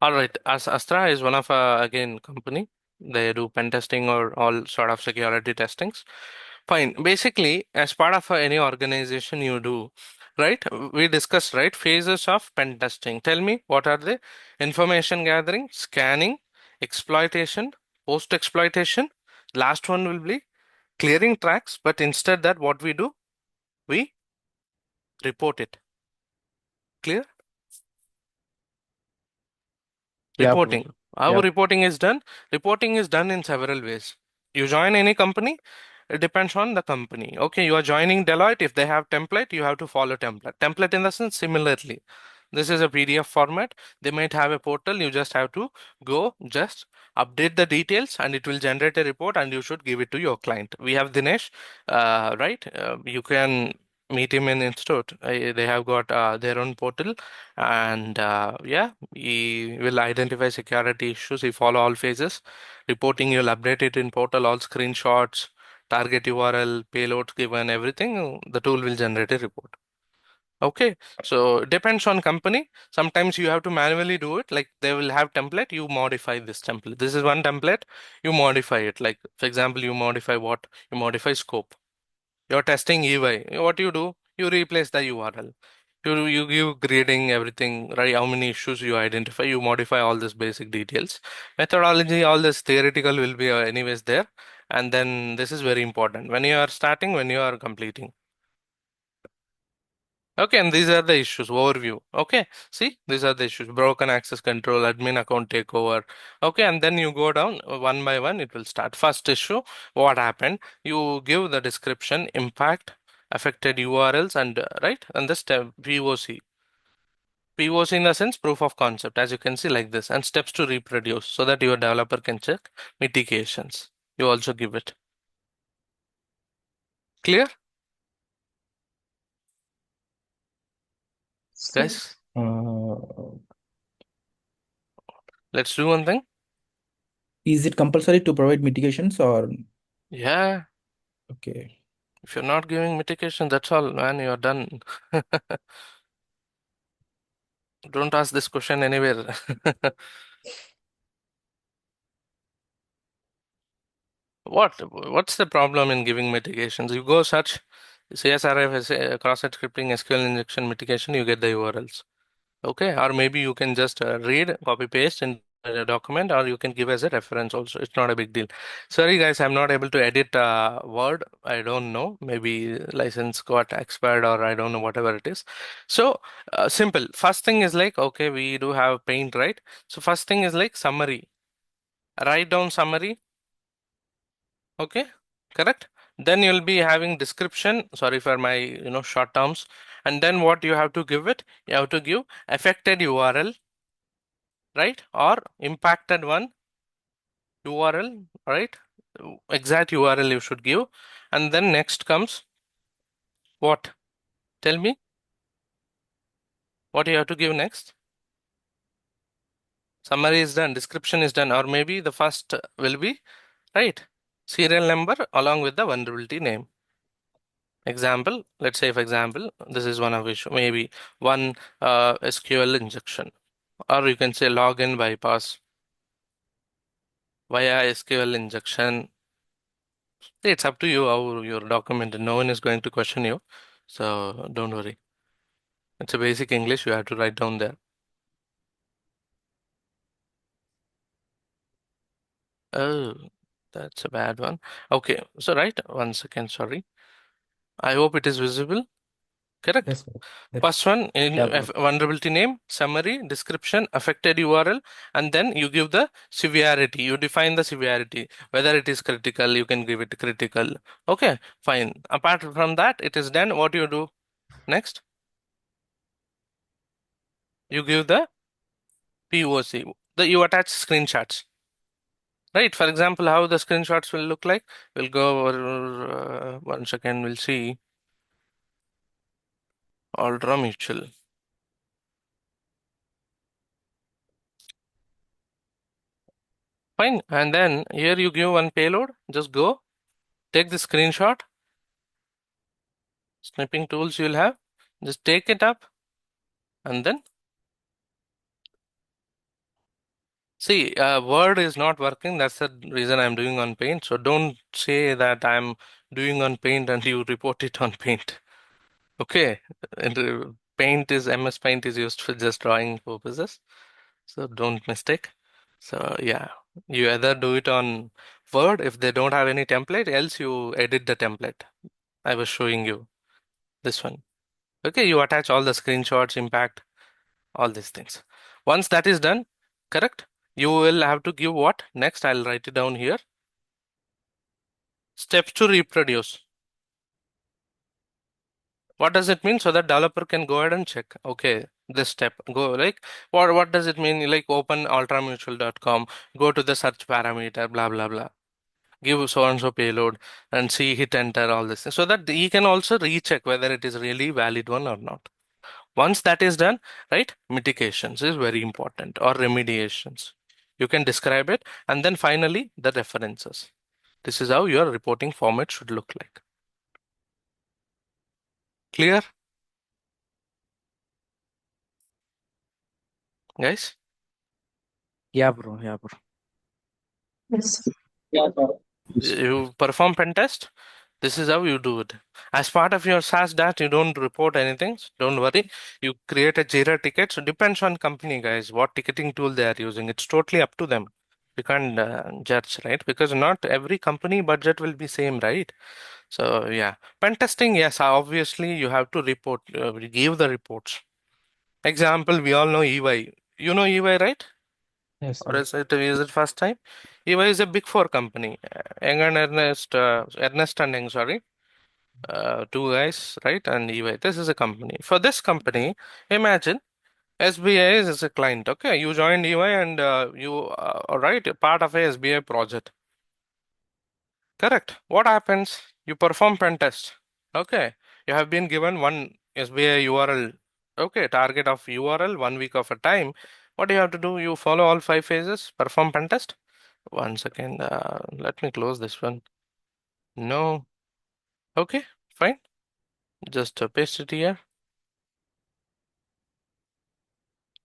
A: All right, as Astra is one of again company. They do pen testing or all sort of security testings. Fine. Basically, as part of any organization you do, right? We discussed right phases of pen testing. Tell me what are they? Information gathering, scanning, exploitation, post exploitation. Last one will be clearing tracks. But instead that what we do, we report it. Clear?
E: Yeah, bro.
A: Reporting. How
E: Yeah.
A: reporting is done? Reporting is done in several ways. You join any company, it depends on the company. Okay, you are joining Deloitte. If they have template, you have to follow template. Template in the sense, similarly. This is a PDF format. They might have a portal. You just have to go, just update the details, and it will generate a report, and you should give it to your client. We have Dinesh, right? You can meet him in Institute. They have got their own portal, and yeah, he will identify security issues. He follow all phases. Reporting, you'll update it in portal, all screenshots, target URL, payloads given, everything. The tool will generate a report. Okay, so it depends on company. Sometimes you have to manually do it. Like they will have template, you modify this template. This is one template, you modify it. Like for example, you modify what? You modify scope. You're testing EY. What you do? You replace the URL. You give grading everything, right? How many issues you identify, you modify all these basic details. Methodology, all this theoretical will be anyways there. And then this is very important when you are starting, when you are completing. Okay, and these are the issues, overview. Okay, see, these are the issues, broken access control, admin account takeover. Okay, and then you go down one by one, it will start. First issue, what happened? You give the description, impact, affected URLs, and right, and the step POC. POC in the sense proof of concept, as you can see like this, and steps to reproduce so that your developer can check mitigations. You also give it. Clear,
D: So,
A: guys?
C: Uh,
A: Let's do one thing.
C: is it compulsory to provide mitigations or
A: Yeah.
C: okay?
A: If you're not giving mitigation, that's all, man. You're done. Don't ask this question anywhere. What's the problem in giving mitigations? You go search CSRF, cross-site scripting, SQL injection mitigation, you get the URLs. Okay, or maybe you can just read, copy paste into document, or you can give as a reference also. It's not a big deal. Sorry guys, I'm not able to edit Word. I don't know. Maybe license got expired, or I don't know, whatever it is. So simple. First thing is like, okay, we do have Paint, right? So first thing is like summary. Write down summary. Okay, correct. Then you'll be having description. Sorry for my short terms. And then what you have to give it? You have to give affected URL, right? Or impacted one URL, right? Exact URL you should give. And then next comes what? Tell me what you have to give next. Summary is done, description is done, or maybe the first will be, right? Serial number along with the vulnerability name. Example, let's say for example, this is one of issue, maybe one SQL injection, or you can say login bypass via SQL injection. It's up to you how your document. No one is going to question you, so don't worry. It's a basic English you have to write down there. Oh, that's a bad one. Okay, so right, 1 second, sorry. I hope it is visible. Correct.
C: Yes, bro. Yes.
A: First one in
C: Yeah, bro.
A: vulnerability name, summary, description, affected URL, and then you give the severity. You define the severity, whether it is critical, you can give it critical. Okay, fine. Apart from that, it is done. What you do next? You give the POC. You attach screenshots. Right. For example, how the screenshots will look like. We'll go over 1 second. We'll see Ultra Mutual. Fine. And then here you give one payload. Just go take the screenshot. Snipping tools you'll have. Just take it up and then see. Word is not working. That's the reason I'm doing on Paint. So don't say that I'm doing on Paint and you report it on Paint. Okay. And Paint is MS Paint is used for just drawing purposes. So don't mistake. So yeah, you either do it on Word if they don't have any template, else you edit the template. I was showing you this one. Okay, you attach all the screenshots, impact, all these things. Once that is done, correct, you will have to give what? Next, I'll write it down here. Steps to reproduce. What does it mean? So that developer can go ahead and check. Okay, this step. Go like what does it mean? Like open ultramutual.com, go to the search parameter, blah blah blah. Give so and so payload and see hit enter all this so that he can also recheck whether it is really valid one or not. Once that is done, right, mitigations is very important, or remediations. You can describe it, and then finally the references. This is how your reporting format should look like. Clear, guys?
E: Yeah, bro. Yeah, bro.
D: Yes.
B: Yes.
A: You perform pen test. This is how you do it. As part of your SaaS dat, you don't report anything. So don't worry. You create a Jira ticket. So depends on company, guys, what ticketing tool they are using. It's totally up to them. You can't judge, right? Because not every company budget will be same, right? So yeah, pen testing. Yes, obviously you have to report. Give the reports. Example, we all know EY. You know EY, right?
C: Yes,
A: Or
C: sir.
A: is it first time? EY is a big four company. Young and Ernest, Ernest and Young, sorry, two guys, right? And EY. This is a company. For this company, imagine SBI is a client. Okay, you joined EY and you are right, part of a SBI project. Correct. What happens? You perform pen test. Okay, you have been given one SBI URL. Okay, target of URL 1 week of a time. What do you have to do? You follow all 5 phases. Perform pen test. 1 second, let me close this one. No. Okay, fine. Just paste it here.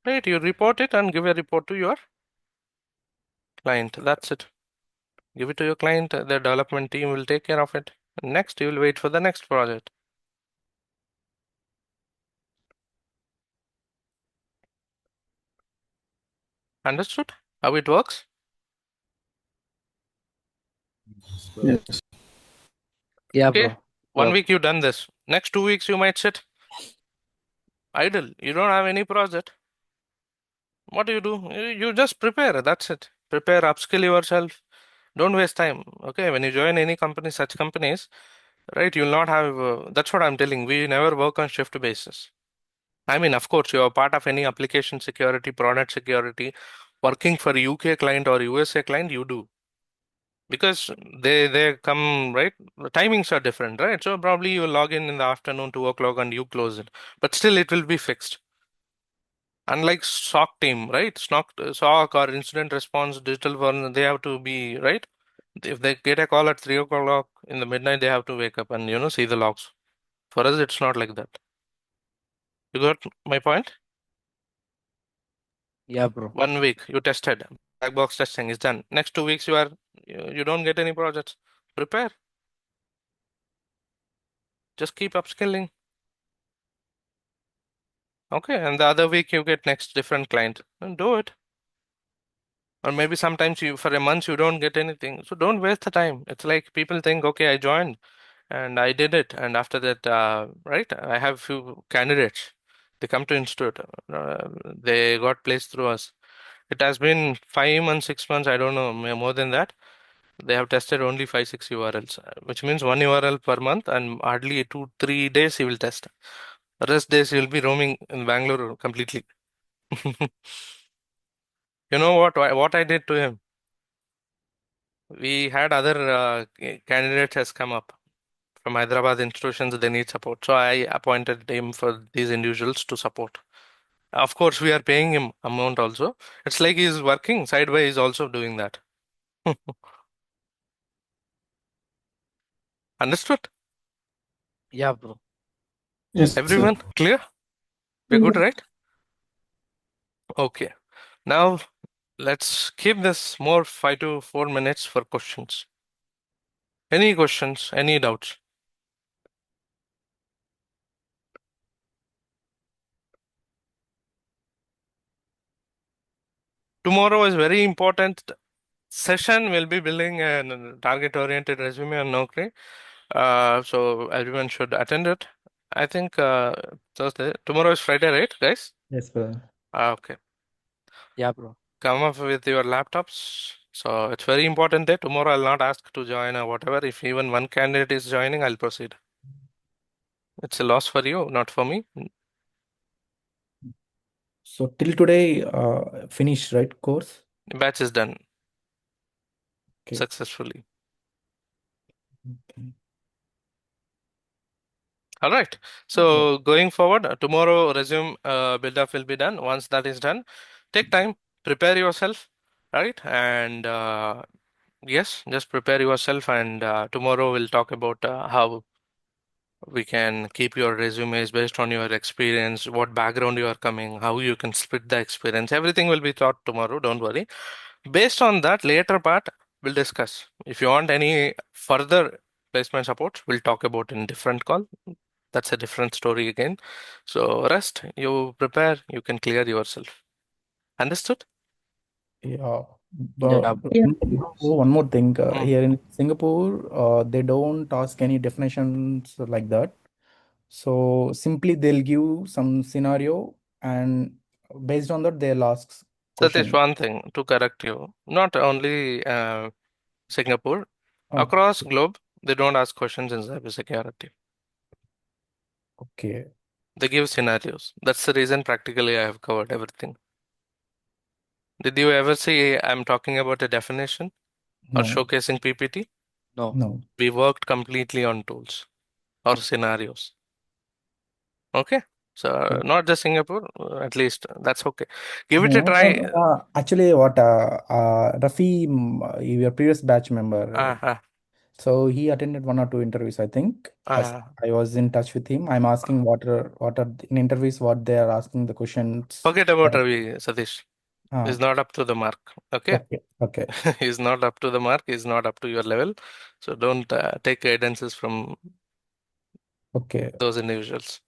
A: Right, you report it and give a report to your client. That's it. Give it to your client. The development team will take care of it. Next, you will wait for the next project. Understood? How it works?
B: Yes.
E: Yeah,
A: Okay,
E: bro.
A: 1 week you've done this. Next 2 weeks you might sit idle. You don't have any project. What do? You just prepare. That's it. Prepare, upskill yourself. Don't waste time. Okay, when you join any company, such companies, right, you'll not have. That's what I'm telling. We never work on shift basis. I mean, of course, you're part of any application security, product security, working for a UK client or USA client, you do because they come right. The timings are different, right? So probably you log in the afternoon, 2 o'clock, and you close it. But still, it will be fixed. Unlike SOC team, right? SOC or incident response, digital one, they have to be right. If they get a call at 3 o'clock in the midnight, they have to wake up and see the logs. For us, it's not like that. You got my point?
E: Yeah, bro.
A: 1 week you tested, black box testing is done. Next 2 weeks you don't get any projects. Prepare, just keep upskilling. Okay, and the other week you get next different client and do it. Or maybe sometimes you for a month you don't get anything. So don't waste the time. It's like people think, okay, I joined and I did it, and after that, right? I have few candidates. They come to institute. They got placed through us. It has been 5 months, 6 months. I don't know, more than that. They have tested only 5, 6 URLs, which means one URL per month, and hardly 2, 3 days he will test. The rest days he will be roaming in Bangalore completely. You know what I did to him? We had other candidates has come up from Hyderabad institutions. They need support, so I appointed him for these individuals to support. Of course, we are paying him amount also. It's like he's working sideways. He's also doing that. Understood?
E: Yeah, bro.
B: Yes, sir.
A: Everyone clear? We're good,
D: Yeah.
A: right? Okay. Now let's keep this more 5 to 4 minutes for questions. Any questions? Any doubts? Tomorrow is very important session. We'll be building a target-oriented resume on Naukri. So everyone should attend it. I think Thursday. Tomorrow is Friday, right, guys?
C: Yes, brother.
A: Okay.
E: Yeah, bro.
A: Come up with your laptops. So it's very important day. Tomorrow I'll not ask to join or whatever. If even one candidate is joining, I'll proceed. It's a loss for you, not for me.
C: So till today, finished, right, course?
A: Batch is done
C: Okay.
A: successfully.
C: Okay.
A: All right.
C: Yeah.
A: So going forward, tomorrow resume build up will be done. Once that is done, take time, prepare yourself, right? And yes, just prepare yourself. And tomorrow we'll talk about how we can keep your resumes based on your experience, what background you are coming, how you can split the experience. Everything will be taught tomorrow. Don't worry. Based on that, later part we'll discuss. If you want any further placement support, we'll talk about in different call. That's a different story again. So rest, you prepare, you can clear yourself. Understood?
C: Yeah.
E: Yeah,
C: But
E: bro.
D: Yeah.
C: one more thing.
A: Mm.
C: Here in Singapore, they don't ask any definitions like that. So simply they'll give some scenario, and based on that, they'll ask
A: That is
C: question.
A: one thing to correct you. Not only Singapore,
C: Oh,
A: across globe, they don't ask questions in cybersecurity.
C: okay.
A: They give scenarios. That's the reason practically I have covered everything. Did you ever see I'm talking about a definition or
C: No,
A: showcasing PPT?
E: No.
C: no.
A: We worked completely on tools or scenarios. Okay? So
C: Okay.
A: not just Singapore, at least that's okay. Give it a
C: No,
A: try.
C: actually, what Rafi, your previous batch member,
A: Uh,
C: so he attended one or two interviews, I think. As
A: uh,
C: I was in touch with him, I'm asking in interviews what they are asking the questions.
A: Forget about Ravi, Satish.
C: Ah,
A: He's not up to the mark. Okay?
C: okay, okay,
A: He's not up to the mark. He's not up to your level. So don't take guidances from
C: okay,
A: those individuals.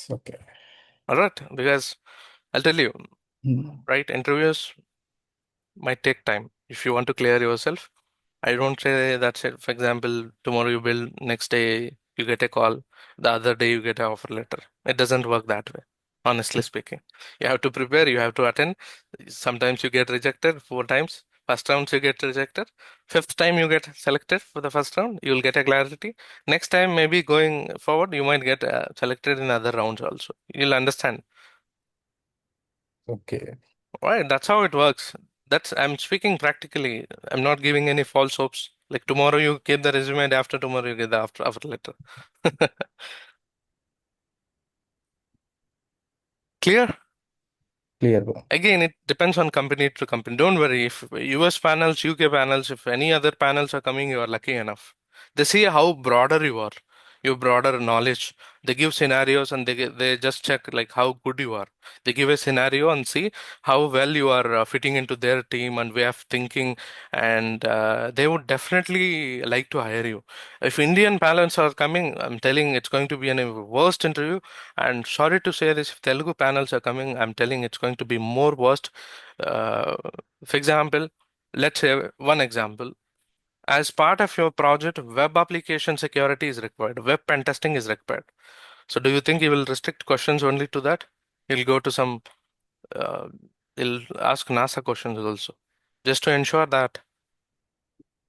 C: okay.
A: All right? Because I'll tell you,
C: Hmm.
A: right? Interviews. might take time. If you want to clear yourself, I don't say that's it. For example, tomorrow you build, next day you get a call, the other day you get an offer letter. It doesn't work that way, honestly speaking. You have to prepare, you have to attend. Sometimes you get rejected 4 times. First round you get rejected. Fifth time you get selected for the first round, you'll get a clarity. Next time, maybe going forward, you might get selected in other rounds also. You'll understand.
C: Okay.
A: Right, that's how it works. That's I'm speaking practically. I'm not giving any false hopes. Like tomorrow you give the resume and after tomorrow you get the after offer letter. Clear?
C: Clear, bro.
A: Again, it depends on company to company. Don't worry. If US panels, UK panels, if any other panels are coming, you are lucky enough. They see how broader you are, your broader knowledge. They give scenarios and they just check like how good you are. They give a scenario and see how well you are fitting into their team and way of thinking, and they would definitely like to hire you. If Indian panels are coming, I'm telling it's going to be a worst interview. And sorry to say this, if Telugu panels are coming, I'm telling it's going to be more worst. Uh, for example, let's say one example. As part of your project, web application security is required. Web pen testing is required. So do you think he will restrict questions only to that? He'll go to some, uh, he'll ask NASA questions also, just to ensure that.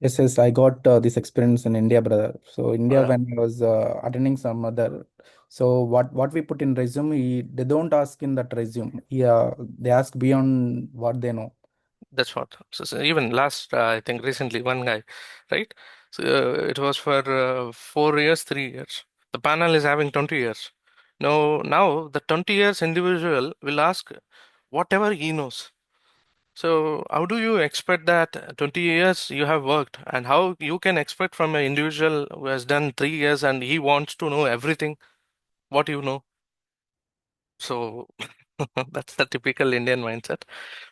C: Yes, yes, I got this experience in India, brother. So India,
A: Uh,
C: when I was attending some other, so what we put in resume, they don't ask in that resume. Yeah, they ask beyond what they know.
A: That's what. So even last, I think recently, one guy, right? So it was for 4 years, 3 years. The panel is having 20 years. Now the 20 years individual will ask whatever he knows. So how do you expect that 20 years you have worked, and how you can expect from an individual who has done 3 years and he wants to know everything what you know? So that's the typical Indian mindset.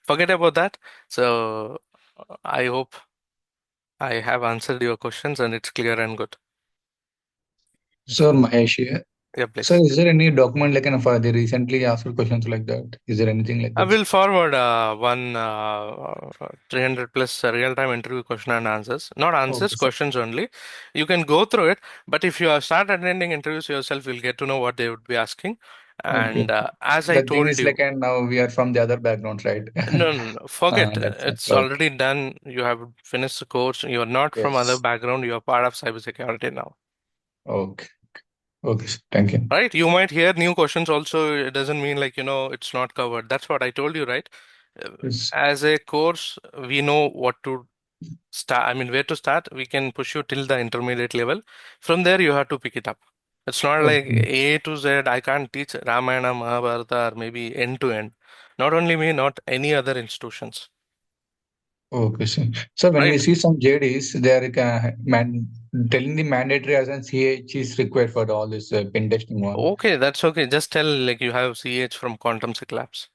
A: Forget about that. So I hope I have answered your questions and it's clear and good.
B: So Mahesh, yeah.
A: Yeah,
B: So
A: please.
B: is there any document like for the recently asked questions like that? Is there anything like
A: I
B: this?
A: will forward one 300 plus real-time interview question and answers. Not answers,
B: Okay, sir.
A: questions only. You can go through it, but if you start attending interviews yourself, you'll get to know what they would be asking.
B: Okay.
A: And as I
B: The thing
A: told
B: is
A: you,
B: like, and now we are from the other background, right?
A: no, forget.
B: That's it.
A: It's
B: Okay.
A: already done. You have finished the course. You are not from other
B: Yes.
A: background. You are part of cybersecurity now.
B: Okay. Okay, sir. Thank you.
A: Right? You might hear new questions also. It doesn't mean like, it's not covered. That's what I told you, right? Uh,
B: Yes.
A: As a course, we know what to start. I mean, where to start. We can push you till the intermediate level. From there, you have to pick it up. It's not like
B: Okay.
A: A to Z. I can't teach Ramayana, Mahabharata, or maybe end to end. Not only me, not any other institutions.
B: Okay, sir. So when we
A: Right?
B: see some JDs, they are telling the mandatory as an CH is required for all this pen testing one.
A: Okay, that's okay. Just tell like you have CH from Quantum Sec Labs.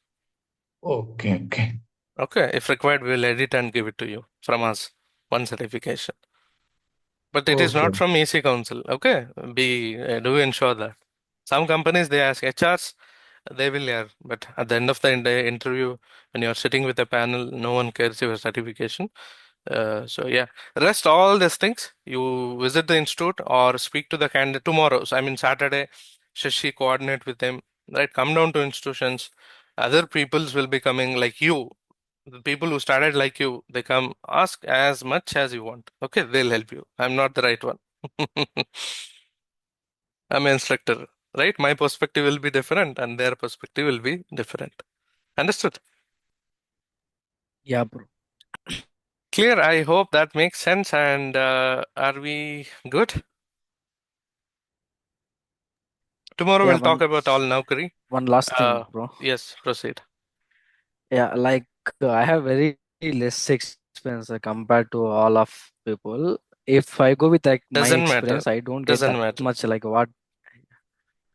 B: Okay, okay.
A: Okay, if required, we'll edit and give it to you from us. One certification. But it is
B: Okay.
A: not from EC Council. Okay, do ensure that. Some companies they ask HRs, they will, yeah. But at the end of the interview, when you're sitting with a panel, no one cares your certification. So yeah, rest all these things. You visit the institute or speak to the candidate tomorrow. So I mean Saturday, Shashi coordinate with them. Right, come down to institutions. Other peoples will be coming like you. The people who started like you, they come ask as much as you want. Okay, they'll help you. I'm not the right one. I'm an instructor, right? My perspective will be different and their perspective will be different. Understood?
E: Yeah, bro.
A: Clear. I hope that makes sense. And are we good? Tomorrow
E: Yeah,
A: we'll talk about all Naukri.
E: one last
A: Uh,
E: thing, bro.
A: yes, proceed.
E: Yeah, like I have very less experience compared to all of people. If I go with like my
A: Doesn't matter.
E: experience, I don't get
A: Doesn't
E: that
A: matter.
E: much like what.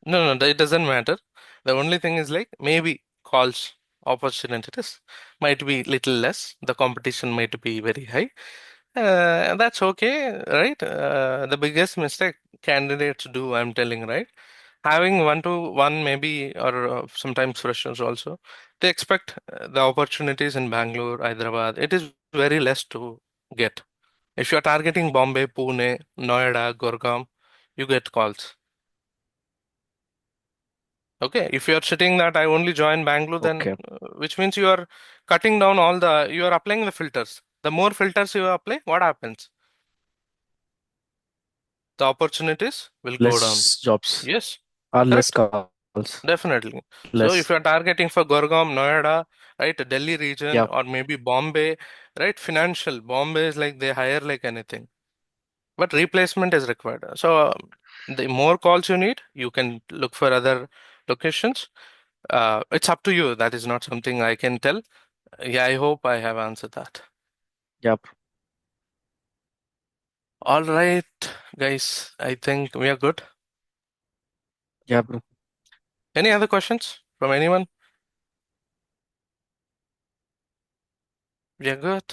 A: No, it doesn't matter. The only thing is like maybe calls opportunities might be little less. The competition might be very high. That's okay, right? The biggest mistake candidates do, I'm telling, right? having one-to-one maybe, or sometimes freshers also, they expect the opportunities in Bangalore, Hyderabad. It is very less to get. If you're targeting Bombay, Pune, Noida, Gurgaon, you get calls. Okay, if you're sitting that I only join Bangalore, then
E: Okay.
A: which means you are cutting down you are applying the filters. The more filters you apply, what happens? The opportunities will go down.
E: Less jobs
A: Yes,
E: or less
A: correct.
E: calls.
A: Definitely. So if
E: Less.
A: you're targeting for Gurgaon, Noida, right, Delhi region,
E: Yeah.
A: or maybe Bombay, right, financial, Bombay is like they hire like anything, but replacement is required. So the more calls you need, you can look for other locations. It's up to you. That is not something I can tell. Yeah, I hope I have answered that.
E: Yep.
A: All right, guys, I think we are good.
E: Yeah, bro.
A: Any other questions from anyone? We are good.